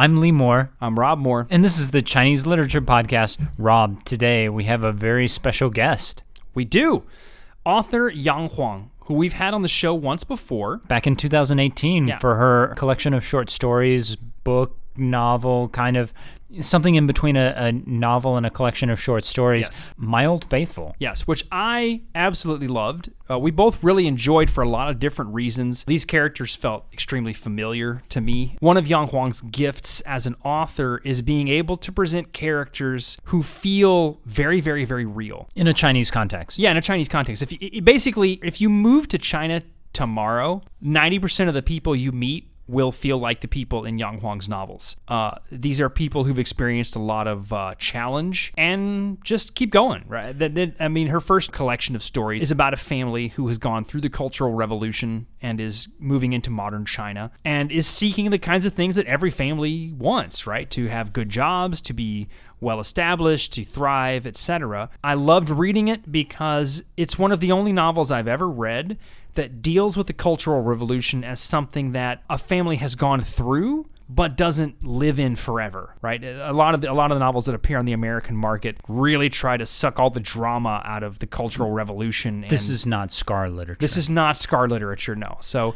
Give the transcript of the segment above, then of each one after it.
I'm Lee Moore. I'm Rob Moore. And this is the Chinese Literature Podcast. Rob, today we have a very special guest. We do. Author Yang Huang, who we've had on the show once before. Back in 2018 for her collection of short stories, book, novel, kind of something in between a novel and a collection of short stories. Yes. My Old Faithful. Yes, which I absolutely loved. We both really enjoyed for a lot of different reasons. These characters felt extremely familiar to me. One of Yang Huang's gifts as an author is being able to present characters who feel very, very, very real. In a Chinese context. Yeah, in a Chinese context. If you move to China tomorrow, 90% of the people you meet will feel like the people in Yang Huang's novels. These are people who've experienced a lot of challenge and just keep going, right? Her first collection of stories is about a family who has gone through the Cultural Revolution and is moving into modern China and is seeking the kinds of things that every family wants, right? To have good jobs, to be well-established, to thrive, etc. I loved reading it because it's one of the only novels I've ever read that deals with the Cultural Revolution as something that a family has gone through but doesn't live in forever, right? A lot of the novels that appear on the American market really try to suck all the drama out of the Cultural Revolution. This is not scar literature. This is not scar literature, no. So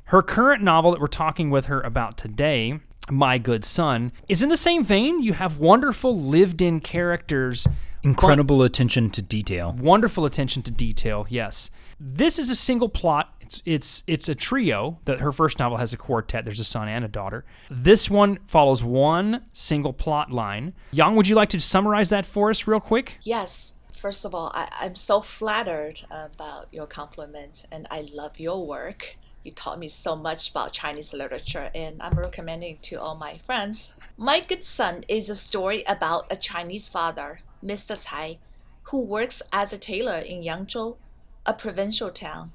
her current novel that we're talking with her about today, My Good Son, is in the same vein. You have wonderful lived-in characters. Incredible attention to detail. Wonderful attention to detail, yes. This is a single plot. It's a trio. That her first novel has a quartet. There's a son and a daughter. This one follows one single plot line. Yang, would you like to summarize that for us real quick? Yes. First of all, I'm so flattered about your compliment, and I love your work. You taught me so much about Chinese literature, and I'm recommending to all my friends. My Good Son is a story about a Chinese father, Mr. Cai, who works as a tailor in Yangzhou, a provincial town.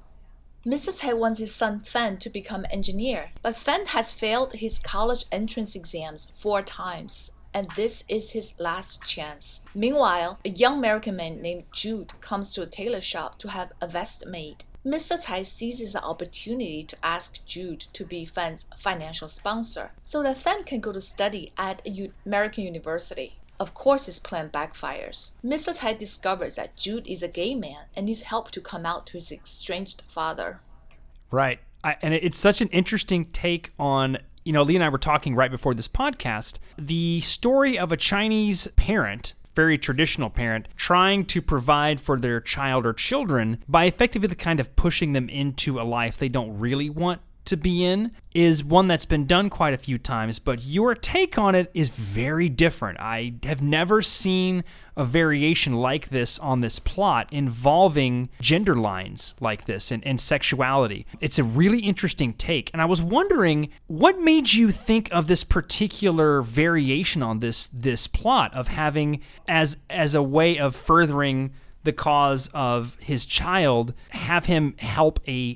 Mr. Cai wants his son Fan to become an engineer, but Fan has failed his college entrance exams 4 times, and this is his last chance. Meanwhile, a young American man named Jude comes to a tailor shop to have a vest made. Mr. Cai seizes the opportunity to ask Jude to be Fan's financial sponsor, so that Fan can go to study at an American university. Of course, his plan backfires. Mr. Cai discovers that Jude is a gay man and needs help to come out to his estranged father. Right. And it's such an interesting take on, Lee and I were talking right before this podcast, the story of a Chinese parent, very traditional parent, trying to provide for their child or children by effectively kind of pushing them into a life they don't really want to be in, is one that's been done quite a few times, but your take on it is very different. I have never seen a variation like this on this plot involving gender lines like this and sexuality. It's a really interesting take, and I was wondering what made you think of this particular variation on this plot of having as a way of furthering the cause of his child, have him help a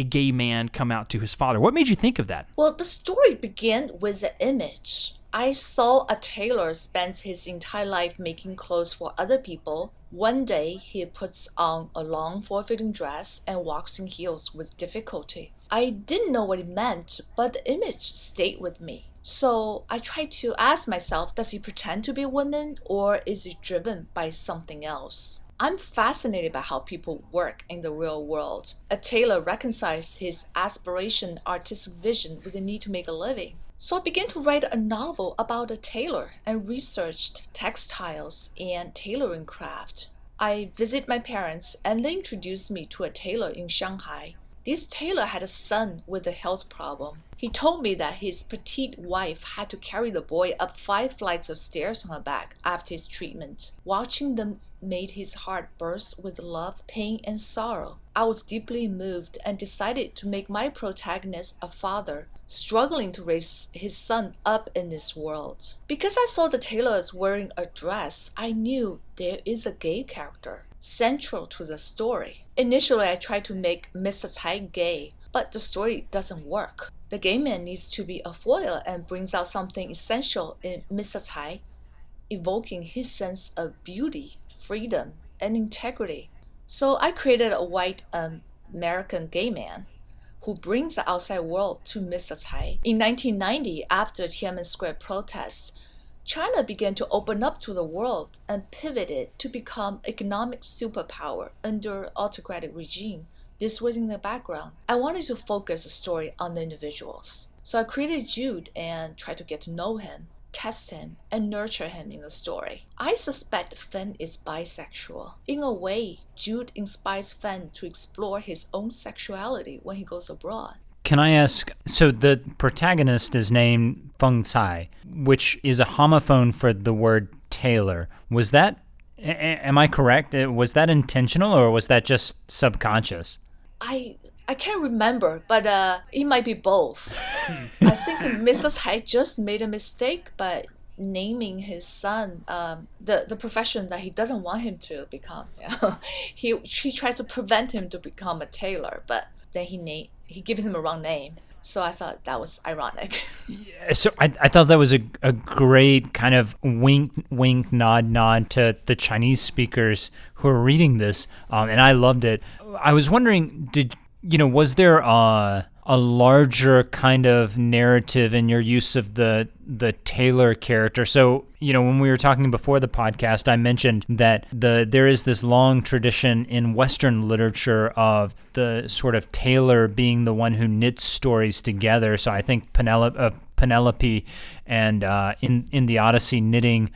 gay man come out to his father. What made you think of that? Well, the story began with the image. I saw a tailor spend his entire life making clothes for other people. One day, he puts on a long, form-fitting dress and walks in heels with difficulty. I didn't know what it meant, but the image stayed with me. So I tried to ask myself, does he pretend to be a woman, or is he driven by something else? I'm fascinated by how people work in the real world. A tailor reconciles his aspiration, artistic vision with the need to make a living. So I began to write a novel about a tailor and researched textiles and tailoring craft. I visit my parents and they introduced me to a tailor in Shanghai. This tailor had a son with a health problem. He told me that his petite wife had to carry the boy up 5 flights of stairs on her back after his treatment. Watching them made his heart burst with love, pain, and sorrow. I was deeply moved and decided to make my protagonist a father, struggling to raise his son up in this world. Because I saw the tailors wearing a dress, I knew there is a gay character central to the story. Initially, I tried to make Mr. Cai gay, but the story doesn't work. The gay man needs to be a foil and brings out something essential in Mr. Cai, evoking his sense of beauty, freedom, and integrity. So I created a white American gay man who brings the outside world to Mr. Cai. In 1990, after Tiananmen Square protests, China began to open up to the world and pivoted to become economic superpower under autocratic regime. This was in the background. I wanted to focus the story on the individuals. So I created Jude and tried to get to know him, test him, and nurture him in the story. I suspect Fen is bisexual. In a way, Jude inspires Fen to explore his own sexuality when he goes abroad. Can I ask, so the protagonist is named Feng Cai, which is a homophone for the word tailor. Was that, am I correct? Was that intentional or was that just subconscious? I can't remember, but it might be both. I think Mrs. Hai just made a mistake by naming his son the profession that he doesn't want him to become. He tries to prevent him to become a tailor, but then he gave him a wrong name. So I thought that was ironic. Yeah, so I thought that was a great kind of wink, nod to the Chinese speakers who are reading this, and I loved it. I was wondering, was there a larger kind of narrative in your use of the Taylor character? So, when we were talking before the podcast, I mentioned that there is this long tradition in Western literature of the sort of Taylor being the one who knits stories together. So I think Penelope and in the Odyssey knitting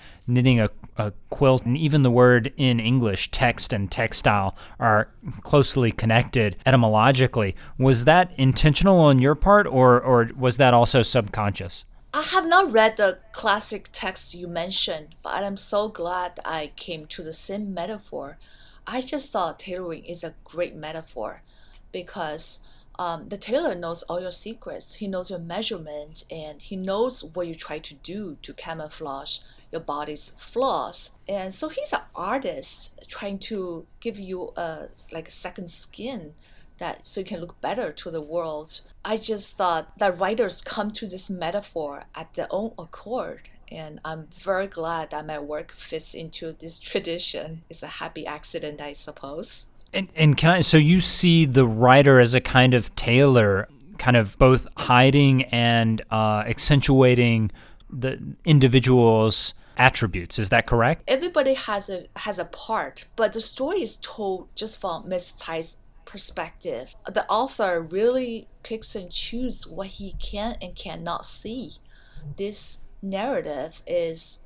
a quilt, and even the word in English, text and textile, are closely connected etymologically. Was that intentional on your part, or was that also subconscious? I have not read the classic text you mentioned, but I'm so glad I came to the same metaphor. I just thought tailoring is a great metaphor because the tailor knows all your secrets. He knows your measurement and he knows what you try to do to camouflage your body's flaws. And so he's an artist trying to give you a second skin so you can look better to the world. I just thought that writers come to this metaphor at their own accord. And I'm very glad that my work fits into this tradition. It's a happy accident, I suppose. And so you see the writer as a kind of tailor, kind of both hiding and accentuating the individual's attributes. Is that correct? Everybody has a part, but the story is told just from Miss Tsai's perspective. The author really picks and chooses what he can and cannot see. This narrative is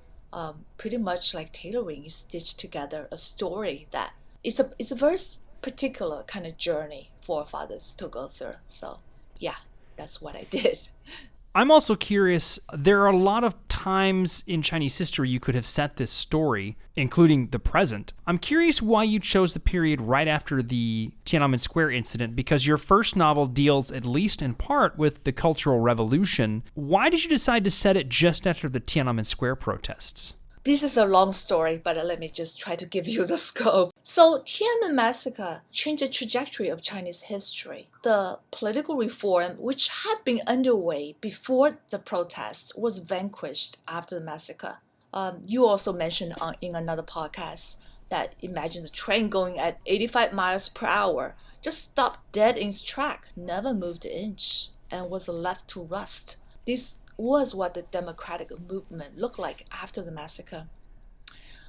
pretty much like tailoring. You stitch together a story that it's a very particular kind of journey forefathers to go through. So yeah, that's what I did. I'm also curious, there are a lot of times in Chinese history you could have set this story, including the present. I'm curious why you chose the period right after the Tiananmen Square incident, because your first novel deals, at least in part, with the Cultural Revolution. Why did you decide to set it just after the Tiananmen Square protests? This is a long story, but let me just try to give you the scope. So, Tiananmen Massacre changed the trajectory of Chinese history. The political reform, which had been underway before the protests, was vanquished after the massacre. You also mentioned in another podcast that imagine the train going at 85 miles per hour, just stopped dead in its track, never moved an inch, and was left to rust. This was what the democratic movement looked like after the massacre.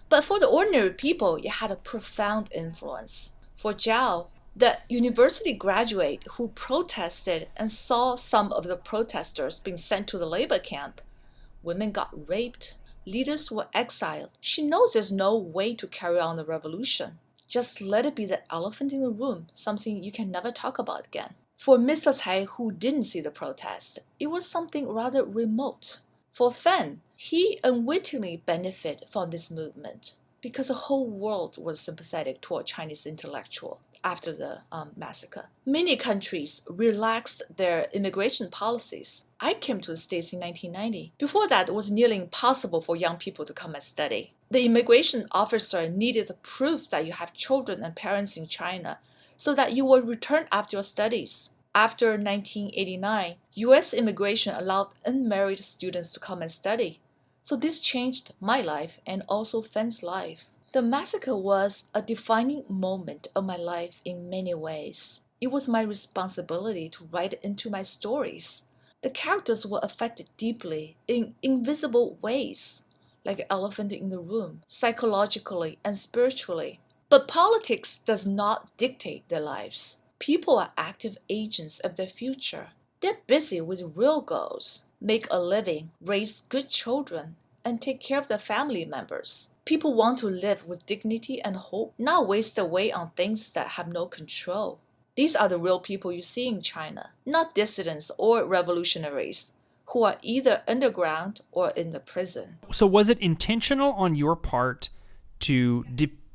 But for the ordinary people, it had a profound influence. For Zhao, the university graduate who protested and saw some of the protesters being sent to the labor camp, women got raped, leaders were exiled. She knows there's no way to carry on the revolution. Just let it be the elephant in the room, something you can never talk about again. For Mr. Cai, who didn't see the protest, it was something rather remote. For Fen, he unwittingly benefited from this movement because the whole world was sympathetic toward Chinese intellectual after the massacre. Many countries relaxed their immigration policies. I came to the States in 1990. Before that, it was nearly impossible for young people to come and study. The immigration officer needed the proof that you have children and parents in China so that you will return after your studies. After 1989, U.S. immigration allowed unmarried students to come and study. So this changed my life and also Fen's life. The massacre was a defining moment of my life in many ways. It was my responsibility to write it into my stories. The characters were affected deeply in invisible ways, like an elephant in the room, psychologically and spiritually. But politics does not dictate their lives. People are active agents of their future. They're busy with real goals, make a living, raise good children, and take care of their family members. People want to live with dignity and hope, not waste away on things that have no control. These are the real people you see in China, not dissidents or revolutionaries who are either underground or in the prison. So was it intentional on your part to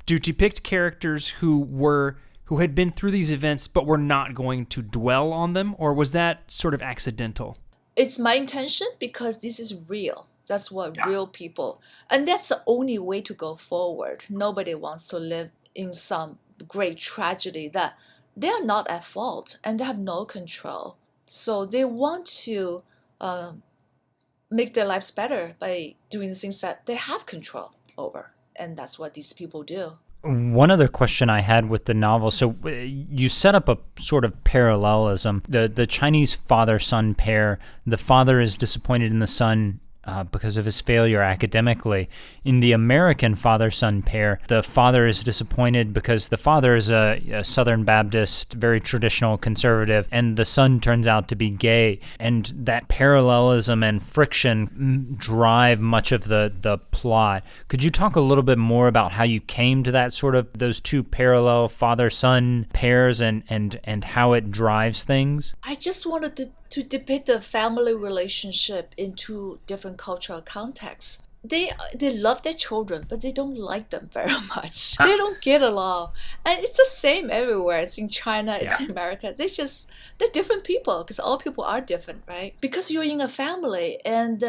depict characters who had been through these events but were not going to dwell on them, or was that sort of accidental? It's my intention because this is real. That's what real people, and that's the only way to go forward. Nobody wants to live in some great tragedy that they are not at fault and they have no control. So they want to make their lives better by doing things that they have control over. And that's what these people do. One other question I had with the novel, so you set up a sort of parallelism. The Chinese father-son pair, the father is disappointed in the son because of his failure academically. In the American father-son pair, the father is disappointed because the father is a Southern Baptist, very traditional conservative, and the son turns out to be gay. And that parallelism and friction drive much of the plot. Could you talk a little bit more about how you came to that sort of those two parallel father-son pairs and how it drives things? I just wanted to depict the family relationship in two different cultural contexts. They love their children, but they don't like them very much. They don't get along, and it's the same everywhere. It's in China, it's in America. They're different people because all people are different, right? Because you're in a family, and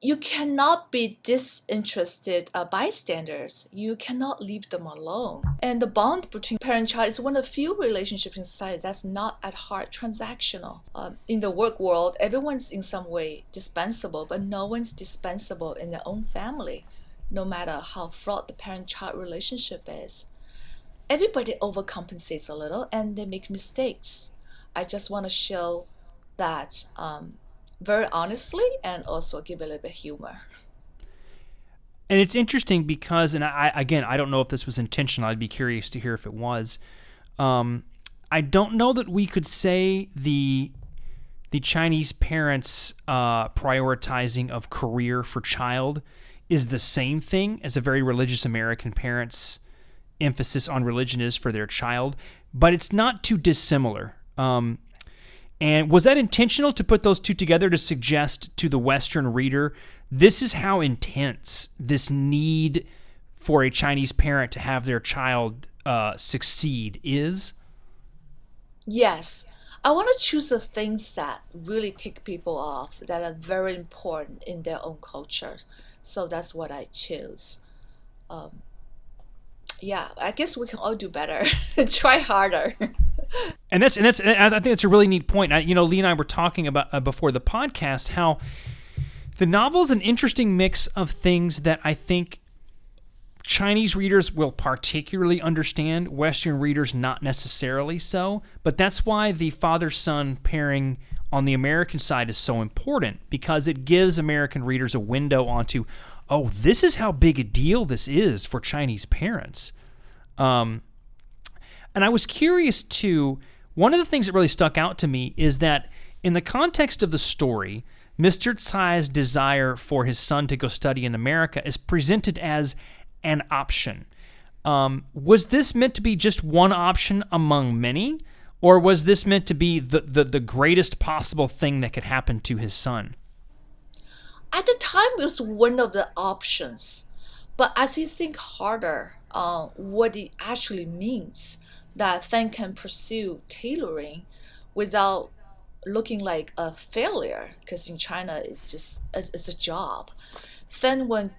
you cannot be disinterested bystanders. You cannot leave them alone. And the bond between parent and child is one of few relationships in society that's not at heart transactional. In the work world, everyone's in some way dispensable, but no one's dispensable in their own family, no matter how fraught the parent-child relationship is. Everybody overcompensates a little and they make mistakes. I just want to show that very honestly, and also give a little bit of humor. And it's interesting because, and I don't know if this was intentional. I'd be curious to hear if it was. I don't know that we could say the Chinese parents' prioritizing of career for child is the same thing as a very religious American parent's emphasis on religion is for their child, but it's not too dissimilar. And was that intentional to put those two together to suggest to the Western reader, this is how intense this need for a Chinese parent to have their child succeed is? Yes. I want to choose the things that really tick people off, that are very important in their own cultures. So that's what I choose. I guess we can all do better. Try harder. And I think that's a really neat point. Lee and I were talking about before the podcast how the novel is an interesting mix of things that I think Chinese readers will particularly understand, Western readers not necessarily so. But that's why the father-son pairing on the American side is so important, because it gives American readers a window onto, oh, this is how big a deal this is for Chinese parents. And I was curious too, one of the things that really stuck out to me is that in the context of the story, Mr. Tsai's desire for his son to go study in America is presented as an option. Was this meant to be just one option among many, or was this meant to be the greatest possible thing that could happen to his son? At the time, it was one of the options. But as you think harder on what it actually means, that Fan can pursue tailoring without looking like a failure, because in China it's a job. Fan will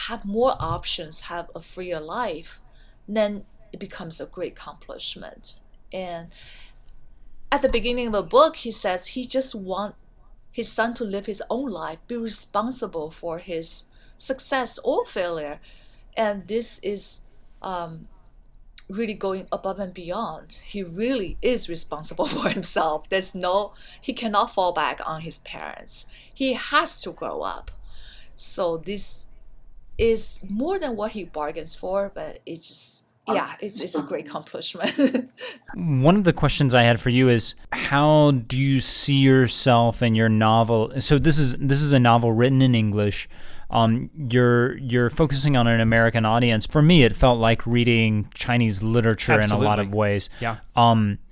have more options, have a freer life, then it becomes a great accomplishment. And at the beginning of the book, he says he just wants his son to live his own life, be responsible for his success or failure. And this is really going above and beyond. He really is responsible for himself. He cannot fall back on his parents. He has to grow up. So this is more than what he bargains for, but it's a great accomplishment. One of the questions I had for you is, how do you see yourself in your novel? So this is a novel written in English. You're focusing on an American audience. For me, it felt like reading Chinese literature Absolutely. in a lot of ways. Yeah.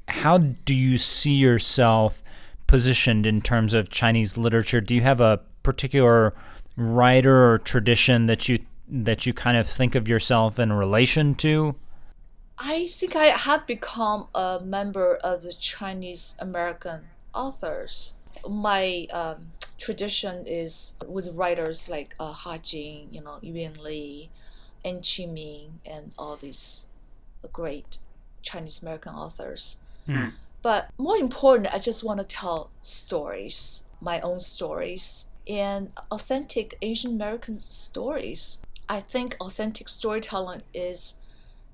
How do you see yourself positioned in terms of Chinese literature? Do you have a particular writer or tradition that you kind of think of yourself in relation to? I think I have become a member of the Chinese American authors. My tradition is with writers like Ha Jing, Yuan Li, and Qi Ming, and all these great Chinese American authors. But more important, I just want to tell stories, my own stories, and authentic Asian American stories. I think authentic storytelling is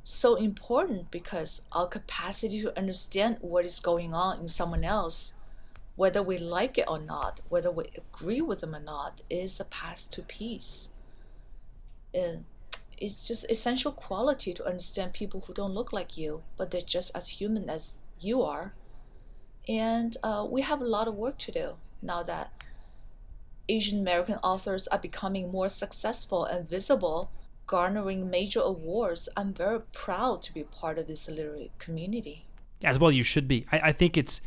so important because our capacity to understand what is going on in someone else, whether we like it or not, whether we agree with them or not, is a path to peace. And it's just essential quality to understand people who don't look like you, but they're just as human as you are. And we have a lot of work to do now that Asian American authors are becoming more successful and visible, garnering major awards. I'm very proud to be part of this literary community. As well, you should be. I think it's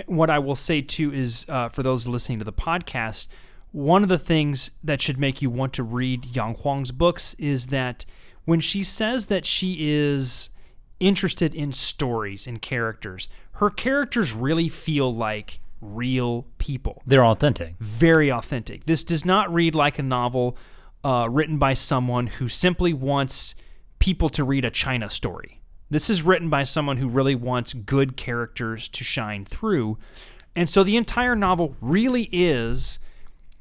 what I will say too is for those listening to the podcast, one of the things that should make you want to read Yang Huang's books is that when she says that she is interested in stories and characters, her characters really feel like real people. They're authentic. Very authentic. This does not read like a novel written by someone who simply wants people to read a China story. This is written by someone who really wants good characters to shine through. And so the entire novel really is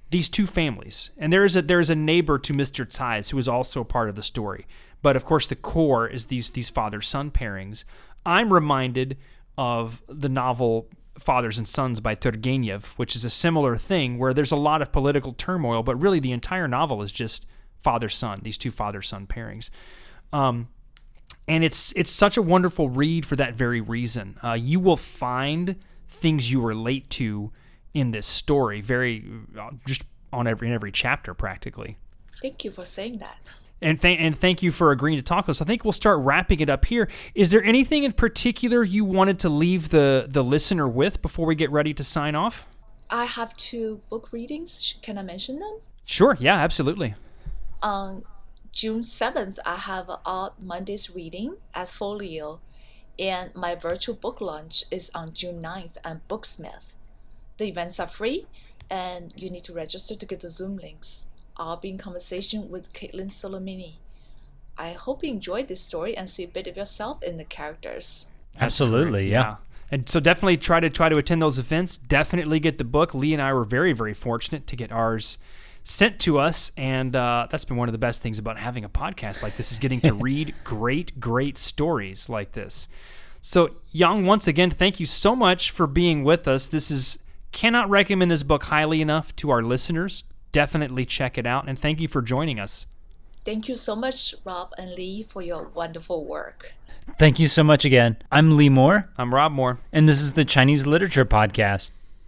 these two families. And there is a neighbor to Mr. Tsai's who is also a part of the story. But of course the core is these father-son pairings. I'm reminded of the novel Fathers and Sons by Turgenev, which is a similar thing where there's a lot of political turmoil, but really the entire novel is just father-son, these two father-son pairings. And it's such a wonderful read for that very reason. You will find things you relate to in this story, very just in every chapter practically. Thank you for saying that. And thank you for agreeing to talk with us. I think we'll start wrapping it up here. Is there anything in particular you wanted to leave the listener with before we get ready to sign off? I have 2 book readings. Can I mention them? Sure. Yeah, absolutely. On June 7th, I have an Odd Mondays reading at Folio, and my virtual book launch is on June 9th at Booksmith. The events are free, and you need to register to get the Zoom links. I'll be in conversation with Caitlin Solomini. I hope you enjoyed this story and see a bit of yourself in the characters. Absolutely, yeah. And so definitely try to attend those events. Definitely get the book. Lee and I were very, very fortunate to get ours sent to us, and that's been one of the best things about having a podcast like this is getting to read great stories like this. So, Yang, once again, thank you so much for being with us. Cannot recommend this book highly enough to our listeners. Definitely check it out, and thank you for joining us. Thank you so much, Rob and Lee, for your wonderful work. Thank you so much again. I'm Lee Moore. I'm Rob Moore. And this is the Chinese Literature Podcast.